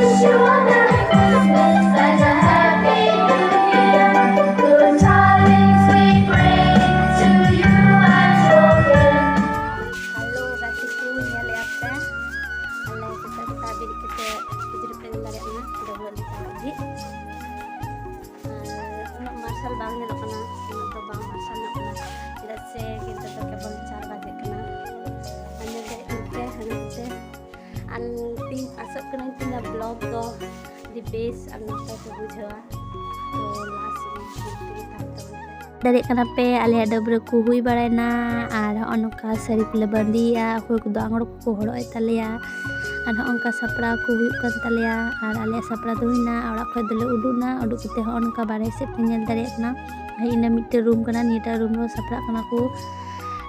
wish you a Merry Christmas and a Happy New Year. Good tidings we bring to you and your kin. Halo kasihku nyali apa? Halo kita beri kita jadi pendengar yang udah bulan kita lagi. Nak marsal bang ni nak kena, nak tu bang marsal nak kena. Tidak se kita pakai boncar bagi kena. Hanya dari ante. Anting asap kena tina blog do di base anak kita bujua. To last ini kita dari kenapa alia ada berkuhui barena ada onoka sari kule bandia aku kudu angor ku horo italia ada onka sapra kuhui kan talia ada alia sapra tuhina orang ku dulu uduna udu kita onka bare se penyel dari na ina mitte room kana nita room ro sapra kana ku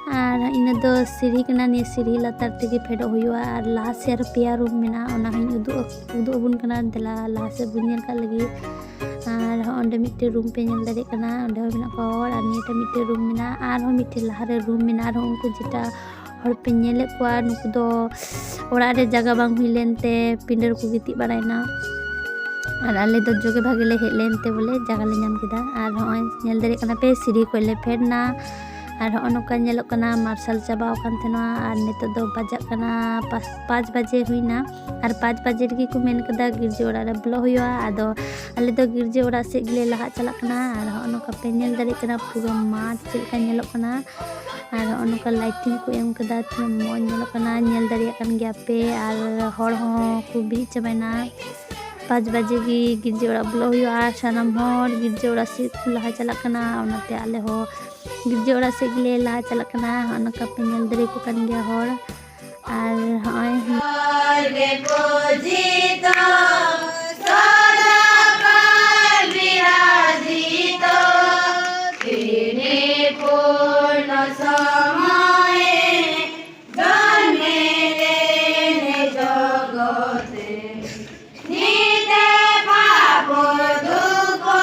ada ina do siri kana ni siri latar tegi pedo huyua ar last year pia room mina ona hin udu ubun kana dela last bunyel ka lagi R onde mitte room pe nyel dare kana onde mena kor ar ni ta mitte room mena ar ho mitte lahare room mena ar unku jeta hor pe nyele kwa nuku do ora re jaga bang huilente pinder ku giti baraina ar ale do joge bhagele helente bole jaga le nyam kida ar hoy nyel dare kana pe siri ko le ferna R অনকা nyelok kana marshal চাবাও kan thena ar nito do bajak kana 5 baje huina ar 5 baje rigi ku men kada girje ora re blo huya ado ale do girje ora se gile laha chalak kana ar ọনকা pe nyel dari kana puro mat chil kan nyelok kana ar ọনকা lighting ku em kada thum mo nyelok kana nyel dari kan gya pe ar hor ho ku bi chabaina 5 baje gi girje ora blo huya sanam hor girje ora se laha chalak kana onate ale ho girje ora se gile la chalak kana onaka penyel dari ku kan gya hor ar hoy ge pujito sada par virajito tini purna samaye janme lene jagote nite papo dukho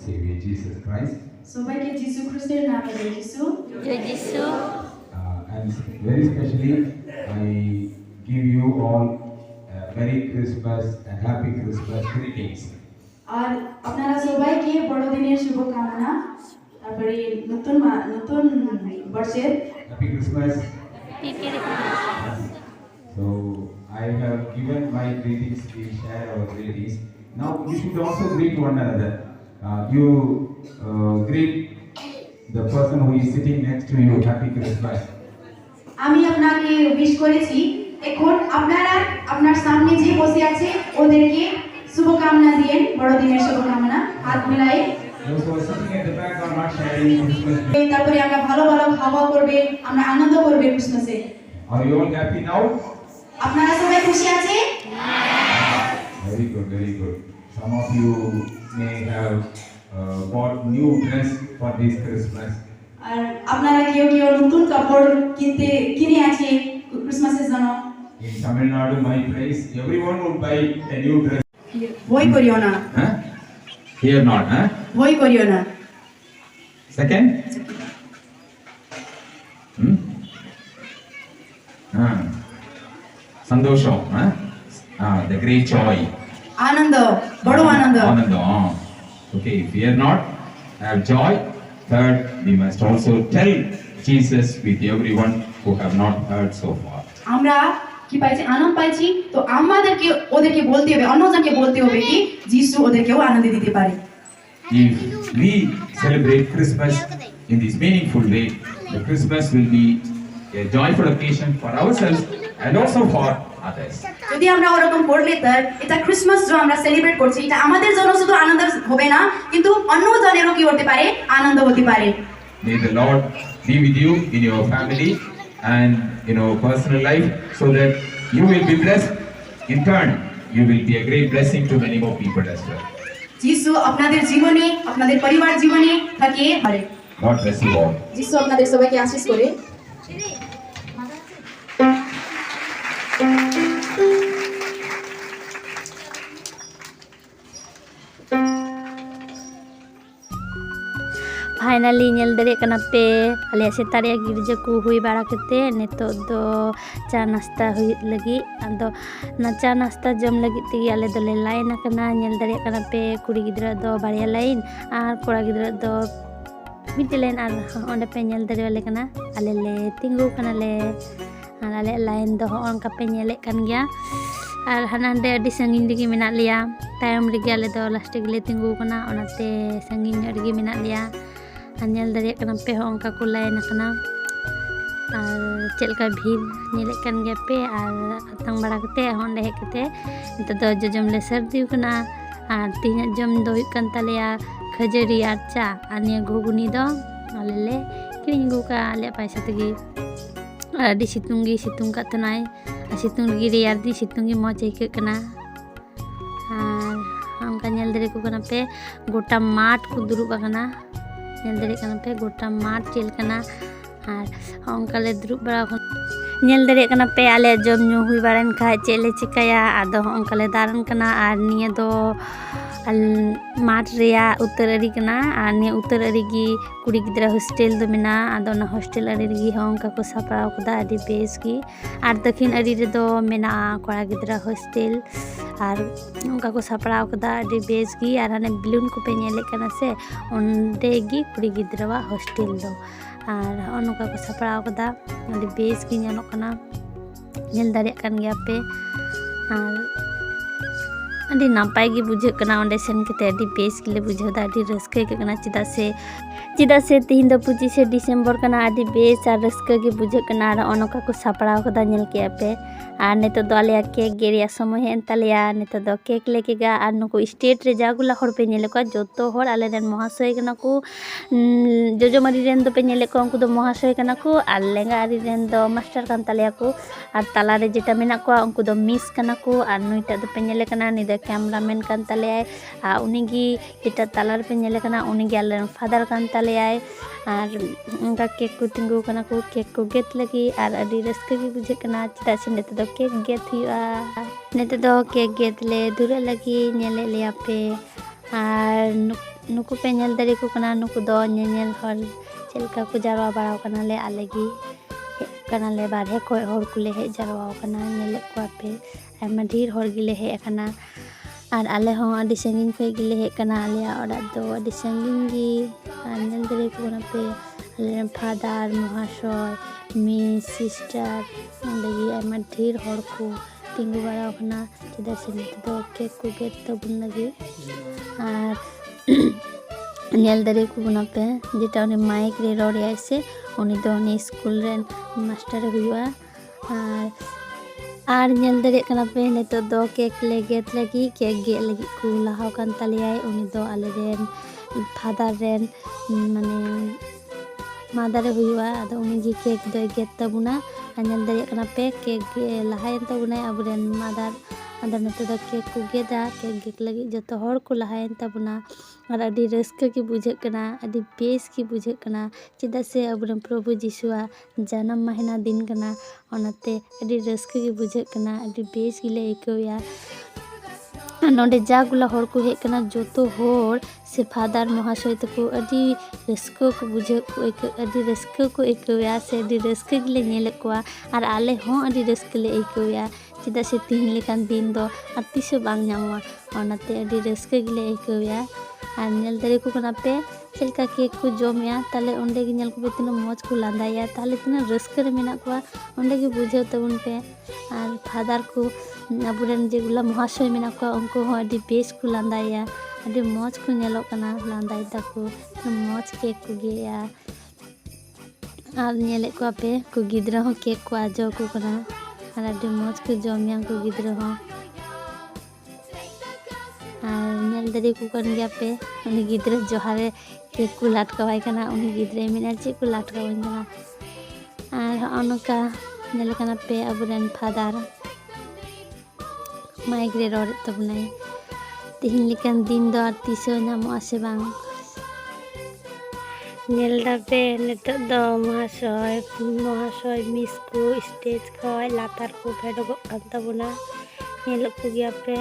Savior Jesus Christ. সবাইকে যিশু খ্রিস্টের নামে যিশু Jisu And very specially, I give you all Merry Christmas and Happy Christmas greetings. আর আপনারা সবাইকে বড়দিনের শুভকামনা তারপরে নতুন বর্ষের Happy Christmas. pikir So I have given my greetings. We share our greetings. Now you should also greet one another. You greet the person who is sitting next to you. Happy Christmas. আমি আপনাকে wish করেছি এখন আপনারা আপনার সামনে যে বসে আছে ওদেরকে শুভকামনা দিয়েন বড়দিনের শুভকামনা হাত মেলায় Those who are sitting at the back are not sharing Christmas. তারপরে আমরা ভালো ভালো খাওয়া করবে আমরা আনন্দ করবে ক্রিসমাসে Are you all happy now? আপনারা সবাই খুশি আছে Very good, very good. Some of you may have bought new dress for this Christmas. আর আপনারা কেউ নতুন কাপড় কিনে আছে ক্রিসমাসের জন্য In Tamil Nadu, my place, everyone would buy a new dress. ভয় করিও না Huh? Here not, huh? ভয় করিও না Second? Sandosham, huh? The great joy. আনন্দ বড় আনন্দ Ananda. Okay, fear not, have joy. Third, we must also tell Jesus with everyone who have not heard so far. আমরা কি পাইছি আনন্দ পাইছি তো আমাদেরকে ওদেরকে বলতে হবে অন্যজনকে বলতে হবে কি যিশু ওদেরকেও আনন্দ দিতে পারে If we celebrate Christmas in this meaningful way, the Christmas will be a joyful occasion for ourselves and also for others. যদি আমরা ওরকম করলে তার এটা ক্রিসমাস যে আমরা সেলিব্রেট করছি এটা আমাদের জন্য শুধু আনন্দ হবে না কিন্তু অন্য জনেরও কি হতে পারে আনন্দ হতে পারে May the Lord be with you in your family and in your personal life so that you will be blessed. In turn, you will be a great blessing to many more people as well. যিশু আপনাদের জীবনে আপনাদের পরিবার জীবনে থাকে পারে God bless you all. যিশু আপনাদের সবাইকে আশীষ করে फाइनली नेल दरे कना पे आले सेता रे गिरजा को हुई बाड़ा कते नेतो दो चा नाश्ता हुई लगी आदो ना चा नाश्ता जम लगी ती आले दोले लाइन कना नेल दरे कना पे कुड़ी गिदरा दो बाड़िया लाइन आर कोड़ा गिदरा दो मिटे लाइन आर ओंडे पे नेल दरे वाले कना आले ले तिंगु कना ले आले लाइन दो onka पे नेले kan गया आर हानांडे अडी संगिन दिगी मेना लिया तायम रिगे आले दो लास्टे गिले तिंगु कना ओनाते संगिन अडी मेना लिया nyel dari kana pe onka ko lain kana ar chelka bhir nyele kan ge pe ar atang bara kate honde he kate nito do jojom le sardi kana ar tinya jom do kan talya khajari ar cha ania ghuguni do alele kiring gu ka ale paisa tegi adi situng ka tanai situng gi ri ar di situng gi mo chai kana ar onka nyel dari ko kana pe gota mat ku durub kana nail दरे कना पे गोटा माट चेल कना are onka ले द्रुब बड़ा nail दरे कना पे आले जम न्यू हुई बारन खा चेले चिकाया आदो onka ले दारन कना आर निया दो माट रिया उत्तर अरी कना आर निया उत्तर अरी गी कुड़ी गिदरा हॉस्टल दो मिना आदो ना हॉस्टल अरी गी onka को सापराव कदा अडी बेस की आर दक्षिण अरी रे दो मिना कोड़ा गिदरा हॉस्टल आर onka को सापराव कदा अडी बेस की आर हाने बिलुन को पे नेले कना से ओंडे गी कुड़ी गिदरा हॉस्टल दो आर onka को सापराव कदा अडी बेस की नेलो कना नेल दारे kan गया पे आर अडी नापाय गी बुझे कना ओंडे सेन केते अडी बेस गिले बुझे दा अडी रस्के के कना चिदा से तीन दो 25 डिसेंबर कना अडी बेस आर रस्के गी बुझे कना आर ओनका को सापड़ाव कदा नेल के पे आर नेतो दो आलिया केक गेरिया समय हेन तालिया नेतो दो केक लेके गा आर नको स्टेट रे जागुला हर पे नेले को जोतो हर आले रेन महाशय कना को जोजोमारी रेन दो पे नेले को उनको दो महाशय कना को आर लेंगा आरी रेन दो मास्टर कान तालिया को आर ताला रे जेटा मेना को उनको दो मिस कना को आर नुइटा दो पे नेले कना नि दो कैमरामैन कान तालिया आ उनीगी जेटा ताला रे पे नेले कना उनीगी आले फादर कान तालिया आर उनका केक को तिंगु कना को केक को गेट लगी आर अडी रस्के गी बुझे कना चिदा से नेते दो केक गेट हुआ नेते दो केक गेट ले दूर लगी नेले लिया पे आर नुकु पे नेल दरे को कना नुकु दो नेल हर चलका को जारवा बाड़ाव कना ले आलेगी कना ले बारे को हर कुले हे जारवा कना नेले को पे आमा ढेर हर गिले हे कना आर आले हो अडी संगिन पे गिले हे कना आले ओड़ा दो अडी संगिन गी आर नेल दरे को कना पे आले फादर महाशय मिस सिस्टर लगी आमा ढेर हर को तिंगु बाड़ाव कना चिदा से दो केक को गेट तो बुन लगी आर नेल दरे को बना पे जेटा उनी माइक रे रोड़िया से उनी दो उनी स्कूल रेन मास्टर हुआ आर नेल दरे कना पे नेतो दो केक ले गेट लगी केक गेट लगी को लाहाव कान तालियाय उनी दो आले रेन फादर रेन माने मादर हुआ आदो उनी जी केक दो गेट तबुना नेल दरे कना पे केक लाहायन तबुना अबरेन मादर आदो नेतो दो केक को गेदा केक गेट लगी जतो हर को लाहायन तबुना और अडी रस्के की बुझे कना अडी बेस की बुझे कना चिदा से अबरेन प्रभु जिसुआ जन्म महीना दिन कना ओनाते अडी रस्के की बुझे कना अडी बेस गिले इकोया नोंडे जागुला हर को हे कना जोतो हर से फादर महाशय तको अडी रस्को को बुझे को अडी रस्को को इकोया से अडी रस्के गिले नेले कोआ और आले हो अडी रस्के ले इकोया चिदा से तीन लेकान दिन दो अतिसो बांग ᱧᱟᱢᱚᱜᱼᱟ ओनाते अडी रस्के गिले इकोया आर नेल दरे को कना पे चलका केक को जमेया ताले ओंडे गे नेल को तीना मौज को लांदाया ताले तीना रस्क रे मेना को ओंडे गे बुझाव तबन पे और फादर को अबुरेन जेगुला महाशय मेना को उनको हो अडी बेस को लांदाया अडी मौज को नेलो कना लांदाय ताको मौज केक को गेया और नेले को पे को गिद्रा हो केक को आजो को कना और अडी मौज को जमिया को गिद्रा हो और नेल दरी को कन गया पे उनी गिद्रा जोहारे केक को लाटकावाय कना उनी गिद्रे मेना चे को लाटकावाय कना और अनका नेल कना पे अबुरेन फादर माइक रे रोड तबनाय तिहिन लेकन दिन दो तीसो नामो आसे बांग नेलदा पे नेतो दो महाशय मिस को स्टेज को लातार को फेडो कान तबना नेल को गया पे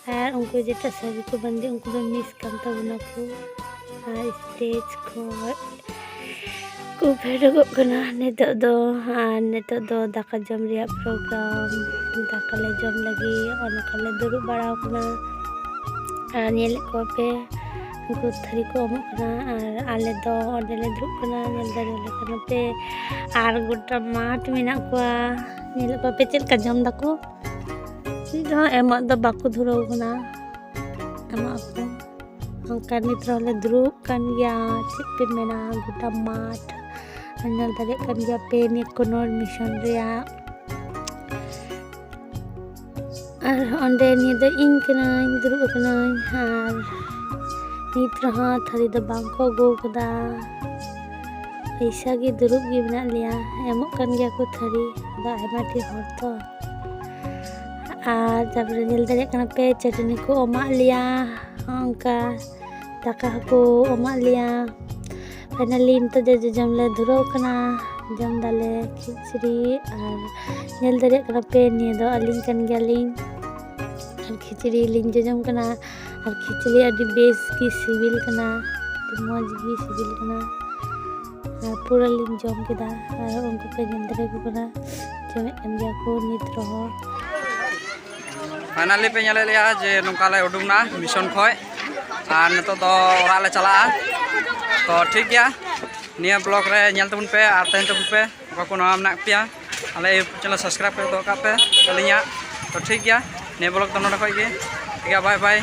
और उनको जेटा सभी को बंदे उनको दो मिस कान तबना को और स्टेज को फेडो कना नेतो दो दाका जम रिया प्रोग्राम दाका ले जम लगी और खाले दुरु बड़ा कना और नेल को पे उनको थरी को अमकना और आले दो ओंडे ले दुरुब कना नेल दारे ले कना पे और गोटा माठ मेना को नेल को पे चल का जम दाको जो एमा द बाको धुरो कना एमा को अंका नित्रो ले दुरुब कन गया चिप पे मेना गोटा माठ नेल दारे कन गया पे ने कोनर मिशन रिया और ओंडे नि दो इन कना दुरुब कना और नित रहा थरी द बांको गो कदा ऐसा गे दुरुब गे बना लिया एमो कन गया को थरी दा एमाटी हर तो और जब नेल दारे कना पे चटनी को अमा लिया अंका दाका को अमा लिया फाइनली तो जे जमले धुरो कना जम दाले खिचड़ी और नेल दारे कना पे नि दो अलिंग कन गया लिंग और खिचड़ी लिंग जम कना और खिचड़ी अडी बेस की सिविल कना मौज की सिविल कना और पूरा लिंग जम केदा और उनको पे नेल दारे को कना जमे कन गया को नित रहो फाइनली पे नेले लिया जे नोकाले उडुंगना मिशन खय और नितो दो ओरा ले चला तो ठीक गया निया ब्लॉग रे नेल तबन पे और तहन तबन पे को नाम ना पिया आले चैनल सब्सक्राइब कर दो का पे अलिया तो ठीक गया ने ब्लॉग तो नोडा खय गे ठीक है बाय बाय।